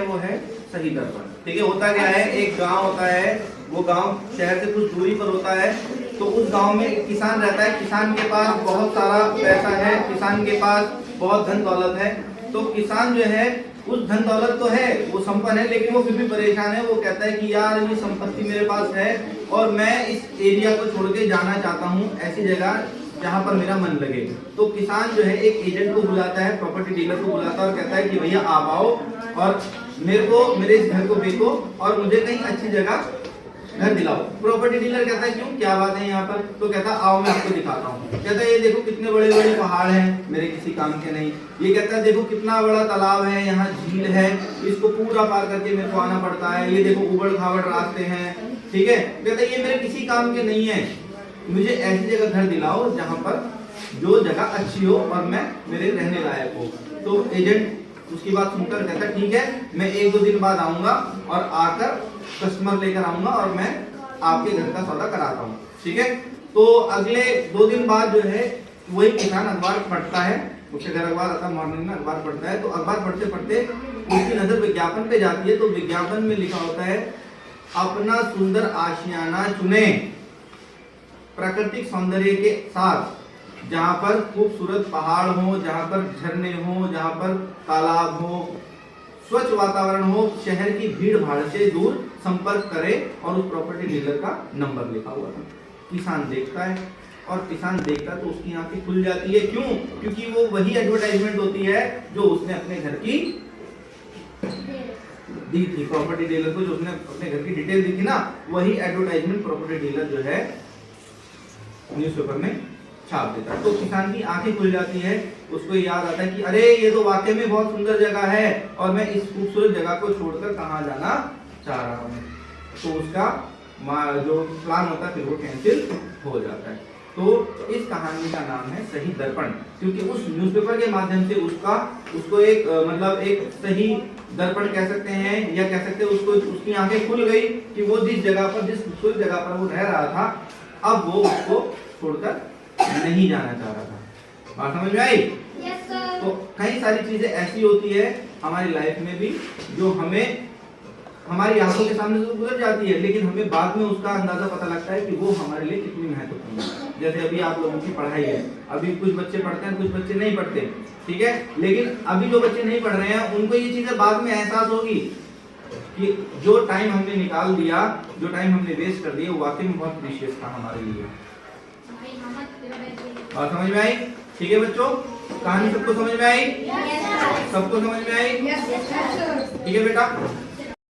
वो है सही दर्पण। ठीक है, होता क्या है, एक गांव होता है, वो गांव शहर से कुछ दूरी पर होता है। तो उस गांव में एक किसान रहता है, किसान के पास बहुत सारा पैसा है, किसान के पास बहुत धन दौलत है। तो किसान जो है उस धन दौलत तो है, वो संपन्न है, लेकिन वो फिर भी परेशान है। वो कहता है कि यार ये संपत्ति मेरे पास है और मैं इस एरिया को छोड़ के जाना चाहता हूँ ऐसी जगह जहाँ पर मेरा मन लगे। तो किसान जो है एक एजेंट को बुलाता है, प्रॉपर्टी डीलर को बुलाता है और कहता है कि भैया आप आओ और मेरे को मेरे इस घर को बेचो और मुझे कहीं अच्छी जगह घर दिलाओ। प्रॉपर्टी डीलर कहता है क्यों, क्या बात है यहाँ पर? तो कहता है आओ मैं आपको दिखाता हूँ। कहता है ये देखो कितने बड़े बड़े पहाड़ हैं, मेरे किसी काम के नहीं। ये कहता है देखो कितना बड़ा तालाब है, यहाँ झील है, इसको पूरा पार करके मेरे को आना पड़ता है। ये देखो उबड़ खाबड़ रास्ते हैं, ठीक है। कहता है ये मेरे किसी काम के नहीं है, मुझे ऐसी जगह घर दिलाओ जहाँ पर जो जगह अच्छी हो और मैं मेरे रहने लायक हो। तो एजेंट उसकी बात सुनकर कहता है ठीक है, मैं 1-2 दिन बाद आऊंगा और आकर कस्टमर लेकर आऊंगा और मैं आपके घर का सौदा कराता हूँ, ठीक है। तो अगले 2 दिन बाद जो है वही किसान अखबार पढ़ता है, उसके घर अखबार आता है, मॉर्निंग में अखबार पढ़ता है। तो अखबार पढ़ते पढ़ते उसकी नजर विज्ञापन पे जाती है। तो विज्ञापन में लिखा होता है अपना सुंदर आशियाना चुने प्राकृतिक सौंदर्य के साथ, जहाँ पर खूबसूरत पहाड़ हो, जहाँ पर झरने हो, जहाँ पर तालाब हो, स्वच्छ वातावरण हो, शहर की भीड़ भाड़ से दूर, संपर्क करें। और उस प्रॉपर्टी डीलर का नंबर लिखा हुआ था। किसान देखता है और किसान देखता है तो उसकी आंखें खुल जाती है। क्यों? क्योंकि वो वही एडवर्टाइजमेंट होती है जो उसने अपने घर की दी थी, प्रॉपर्टी डीलर को जो उसने अपने घर की डिटेल दी थी ना, वही एडवर्टाइजमेंट प्रॉपर्टी डीलर जो है न्यूज़पेपर में छाप देता है। तो किसान की आंखें खुल जाती है, उसको याद आता है कि अरे ये तो वाकई में बहुत सुंदर जगह है और मैं इस खूबसूरत जगह को छोड़कर कहाँ जाना चाह रहा हूँ। तो उसका जो प्लान होता है फिर वो कैंसिल हो जाता है। तो इस कहानी का नाम है सही दर्पण, क्योंकि उस न्यूज़पेपर के माध्यम से उसको एक मतलब एक सही दर्पण कह सकते हैं, या कह सकते हैं उसको उसकी आंखें खुल गई कि वो जिस जगह पर, जिस खूबसूरत जगह पर वो रह रहा था, अब वो उसको छोड़कर नहीं जाना चाह रहा था। बात समझ में आई? yes, तो कई सारी चीजें ऐसी होती है हमारी लाइफ में भी जो हमें हमारी आंखों के सामने से गुजर जाती है, लेकिन हमें बाद में उसका अंदाजा पता लगता है कि वो हमारे लिए कितनी महत्वपूर्ण है। जैसे अभी आप लोगों की पढ़ाई है, अभी कुछ बच्चे पढ़ते हैं, कुछ बच्चे नहीं पढ़ते, ठीक है। लेकिन अभी जो बच्चे नहीं पढ़ रहे हैं उनको ये चीजें बाद में एहसास होगी कि जो टाइम हमने निकाल दिया, जो टाइम हमने वेस्ट कर दिया, वो वाकई में बहुत प्रीशियस था हमारे लिए। और समझ में आई? ठीक है बच्चों, कहानी सबको समझ में आई? सबको समझ में आई? ठीक है बेटा।